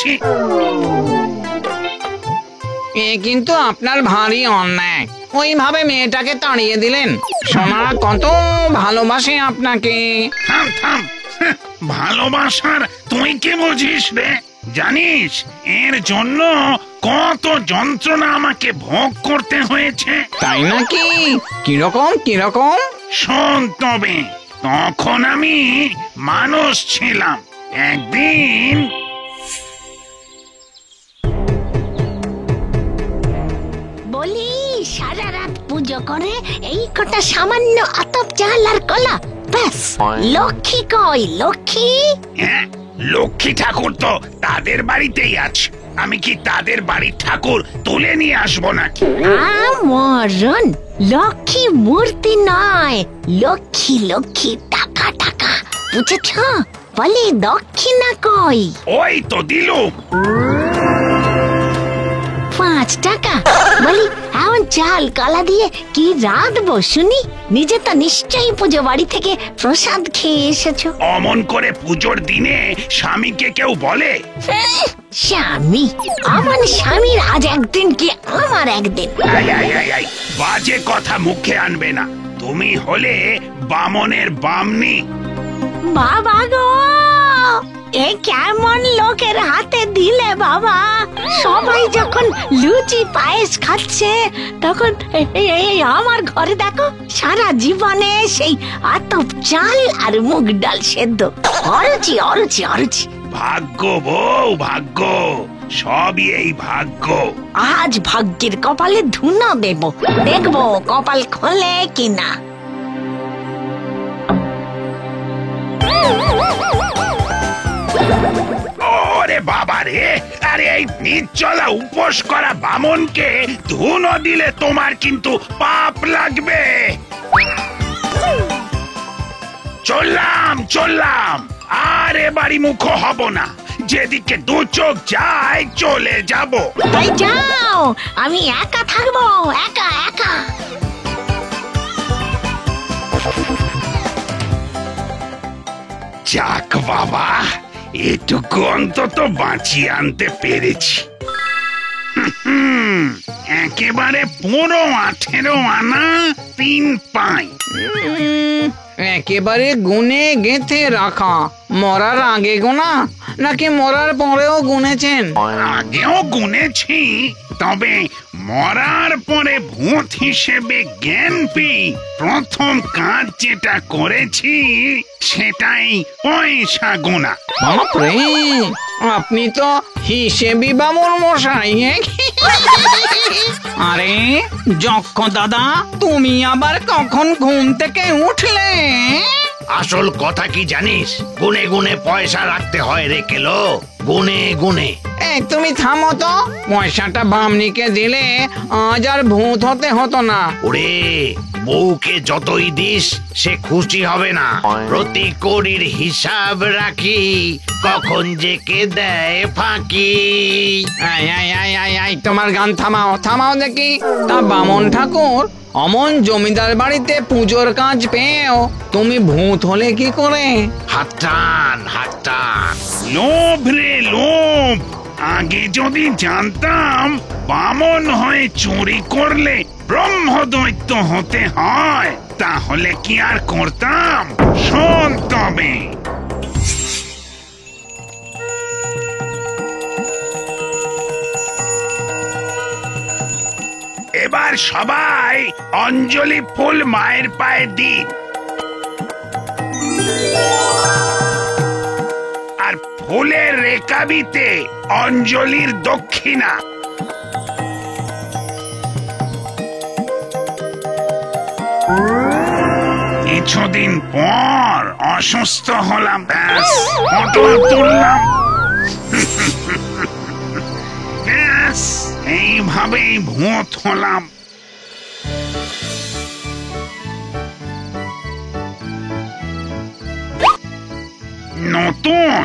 ছি। এ কিন্তু আপনার ভারী অন্যায়, ওইভাবে মেয়েটাকে তাড়িয়ে দিলেন। সোনা কত ভালোবাসে আপনাকে। থাম থাম, ভালোবাসার তুই কি বুঝিস রে? জানিস এর জন্য কত যন্ত্রণা আমাকে ভোগ করতে হয়েছে। তাই নাকি? কিরকম কিরকম? শোন তবে, তখন আমি মানুষ ছিলাম। একদিন বলি, সারা রাত পুজো করে এই কটা সামান্য আতপ চাল আর কলা, ব্যাস। লক্ষ্মী কই লক্ষ্মী? হ্যাঁ, লক্ষ্মী ঠাকুর তো তাদের বাড়িতেই আছে। আমি কি তাদের বাড়ির ঠাকুর তুলে নিয়ে আসবো নাকি? মরণ, লক্ষ্মী মূর্তি নয়, লক্ষ্মী লক্ষ্মী টাকা টাকা, বুঝেছ? বলি দক্ষিণা কই? ওই তো দিলুম। 5 টাকা। বলি এমন চাল কলা দিয়ে কি রাঁধবো শুনি? নিজে তো নিশ্চয়ই পুজো বাড়ি থেকে প্রসাদ খেয়ে এসেছো। অমন করে পুজোর দিনে স্বামীকে কেউ বলে? স্বামী? আমার স্বামীর আজ একদিন কি আমার একদিন? আই, আই, আই, আই, বাজে কথা মুখে আনবে না। তুমি হলে বামনের বামনি। বাবা গো, এ কেমন লোকের হাতে দিলে বাবা? সবাই যখন লুচি পায়েস খাচ্ছে, তখন এই আমার ঘরে দেখো সারা জীবনে সেই আতপ চাল আর মুগ ডাল সেদ্ধ, অরুচি অরুচি অরুচি। ভাগ্য বউ, ভাগ্য, সবই এই ভাগ্য। আজ ভাগ্যের কপালে ধুনো দেব, দেখবো কপাল খোলে কিনা। ওরে বাবা রে, আরে এই নিচলা উপোস করা বামনকে ধুনো দিলে তোমার কিন্তু পাপ লাগবে। চললাম চললাম, আর এবারই মুখ হব না। যেদিকে দু চোখ যায় চলে যাব। তাই যাও, আমি একা থাকবো, একা একা। যাক বাবা, এটুকু অন্তত বাঁচিয়ে আনতে পেরেছি। একেবারে পুরো 18 আনা 3 পাই। একেবারে গুনে গেঁথে রাখা। মরার আগে গোনা নাকি মরার পরেও গুনেছেন? আগেও গুনেছি, তবে মরার পরে ভূত হিসেবে জ্ঞান পেয়ে প্রথম কাজ যেটা করেছি সেটাই পয়সা গোনা। বাপরে, আপনি তো হিসেবি বামুন মশাই। আরে যক্ষ দাদা, তুমি আবার কখন ঘুম থেকে উঠলে? আসল কথা কি জানিস? গুনে গুনে পয়সা রাখতে হয় রে কেলো, গুনে গুনে। এই তুমি থামো তো, পয়সাটা বামনিকে দিলে আজ আর ভূত হতে হতো না। ওরে, বউকে যতই দিস সে খুশি হবে না। প্রতি কড়ির হিসাব রাখি, কখন যে কে দেয় ফাঁকি। I I I I I, তোমার গান থামাও থামাও দেখি। তা বামন ঠাকুর, অমন জমিদার বাড়িতে পুজোর কাজ পেয়েও তুমি ভূত হলে কি করে? হাত টান, হাত টান। লোভ রে লোভ। আগে যদি জানতাম বামন হয়ে চুরি করলে ব্রহ্মদৈত্য হতে হয়, তাহলে কি আর করতাম? শোন তবে, এবার সবাই অঞ্জলি ফুল মায়ের পায়ে দিন। আর ফুলের রেকাবিতে অঞ্জলির দক্ষিণা। কিছুদিন পর অসুস্থ হলাম, ব্যাস পটল তুললাম। ব্যাস এইভাবেই ভূত হলাম। নতুন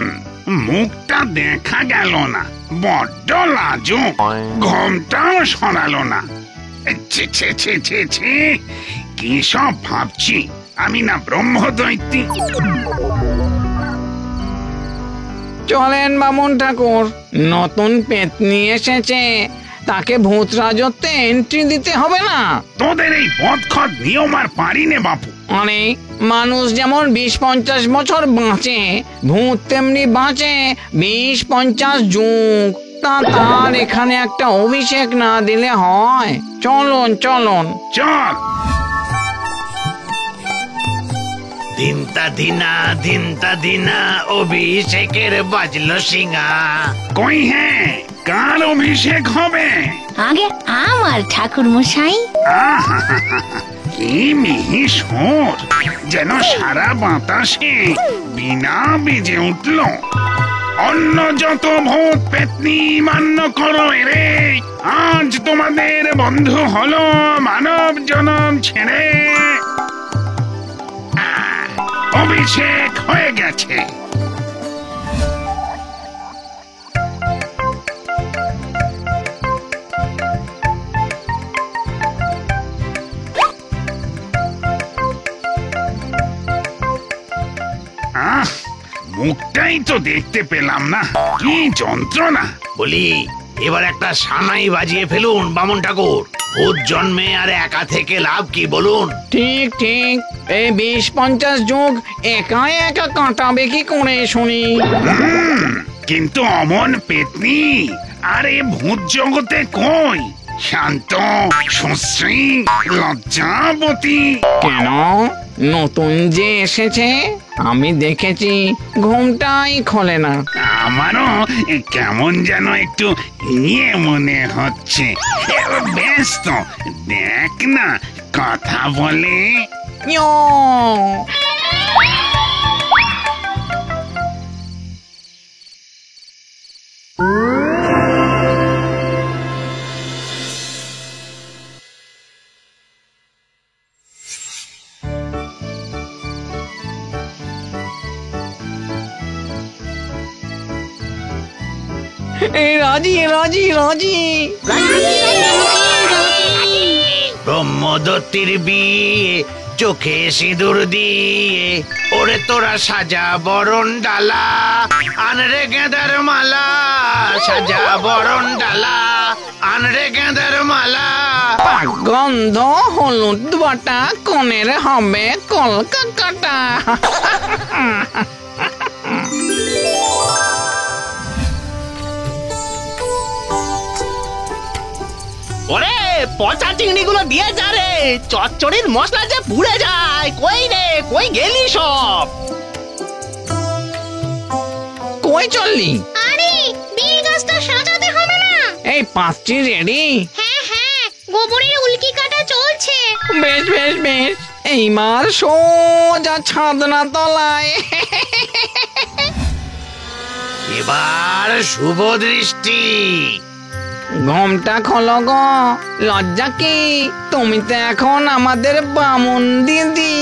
মুখটা দেখা গেল না, বড্ড লাজুক। ঘুমটাও সরালো না। ছি ছি ছি ছি ছি, কি সব ভাবছি, আমি না ব্রহ্মদৈত্যী। চলেন বামুন ঠাকুর, নতুন পেতনি এসেছে, তাকে ভূত রাজত্বে এন্ট্রি দিতে হবে না। তোদের এই বদখত নিয়ম আর পারি নে বাপু। মানে মানুষ যেমন 20-50 বছর বাঁচে, ভূত তেমনি বাঁচে 20-50 যুগ। তার এখানে একটা অভিষেক না দিলে হয়? চলুন চলুন চল। ধিনতা দিনা অভিষেকের বাজলো সিঙা। কই হ্যাঁ, কার অভিষেক হবে? আগে আমার ঠাকুর মশাই। কি মিহি সুর, যেন সারা বাতাসে বিনা বেজে উঠল। অন্য যত ভূত পেতনি মান্য করো এরে, আজ তোমাদের বন্ধু হলো মানব জনম ছেড়ে। অভিষেক হয়ে গেছে। মুখটাই তো দেখতে পেলাম না, কি যন্ত্রণা। বলি এবার একটা সানাই বাজিয়ে ফেলুন বামুন ঠাকুর। ভূত জন্মে আর একা থেকে লাভ কি বলুন? ঠিক ঠিক, এই 20-50 যুগ একা একা কাটাবে কি করে শুনি? কিন্তু অমন পেতনি আর এ ভূত জগতে কই? শান্ত, সুশ্রী, লজ্জাবতী। কেন, নতুন যে এসেছে আমি দেখেছি ঘুমটাই খোলে না। আমারও কেমন যেন একটু ইয়ে মনে হচ্ছে। বেশ তো, দেখ না কথা বলে। ইয়ো! রাজি রাজি রাজি। ব্রহ্মদত্তির বিয়ে চোখে সিঁদুর দিয়ে, ওরে তোরা সাজা বরণ ডালা, আনরে গেঁদার মালা, সাজা বরণ ডালা, আনরে গেঁদার মালা। গন্ধ হলুদ বাটা, কনের হবে কলকাতা। ওরে পচা চিংড়ি গুলো দিয়ে যা রে, চচ্চড়ির মশলা যে পুড়ে যায়। কই রে, কই গেলি সব? কই চললি? আরে বেল গাছটা সাজাতে হবে না? এই পাঁচটি রেডি? হ্যাঁ হ্যাঁ, গোবরের উল্কি কাটা চলছে। বেশ বেশ বেশ, এইবার সোজা ছাদনা তলায়। এবার শুভ দৃষ্টি। ঘুমটা খোলো গো, লজ্জা কি? তুমি তো এখন আমাদের বামুন দিদি।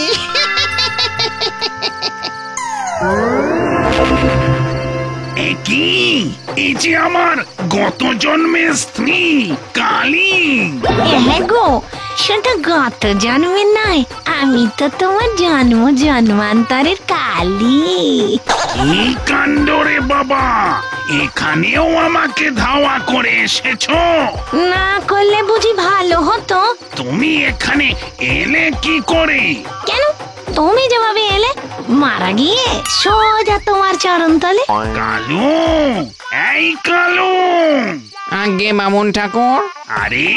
কি এই যে আমার গত জন্মের স্ত্রী কালী। হ্যাঁ গো, সেটা গত জন্মের নয়, আমি তো তোমার জন্ম জন্মান্তরের কালী। কি কাণ্ড রে বাবা, এখানেও আমাকে ধাওয়া করে এসেছো? না করলে বুঝি ভালো হতো? তুমি এখানে এলে কি করে? কেন, তুমি যেভাবে এলে মারা গিয়ে সোজা তোমার চরণ তলে। কালু, এই কালু। আগে বামুন ঠাকুর। আরে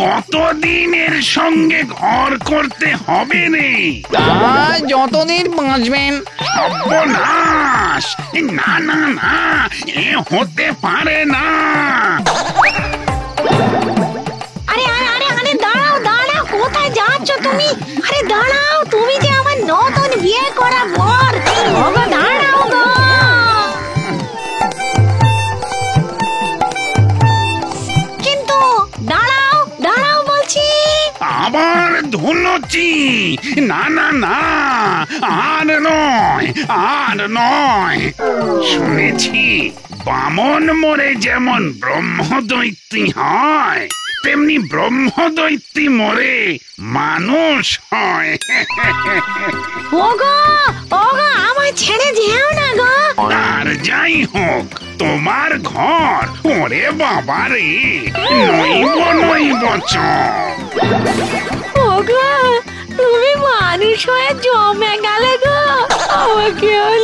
কতদিন এর সঙ্গে ঘর করতে হবে রে? তা যতদিন বাঁচবেন। সর্বনাশ! না না না, এ হতে পারে না। আরে আরে আরে আরে, দাঁড়াও দাঁড়াও, কোথায় যাচ্ছ তুমি? আরে দাঁড়াও, তুমি যে আমার নতুন বিয়ে করা বর। ওগো দাঁড়াও গো। কিন্তু দাঁড়াও দাঁড়াও বলছি। আবার ধুনুচি? না না না, আর নয় আর নয়। শুনেছি বামন মরে যেমন ব্রহ্মদৈত্যী হয়, তেমনি ব্রহ্মদৈত্যী মরে মানুষ হয়। ওগো ওগো, আমায় আমায় ছেড়ে যেও না গো। আর যাই হোক, তোমার ঘর ওরে বাবা রে, নইব চ। ওগো তুমি মানুষ হয়ে জমে গেলে গো, আমাকে আর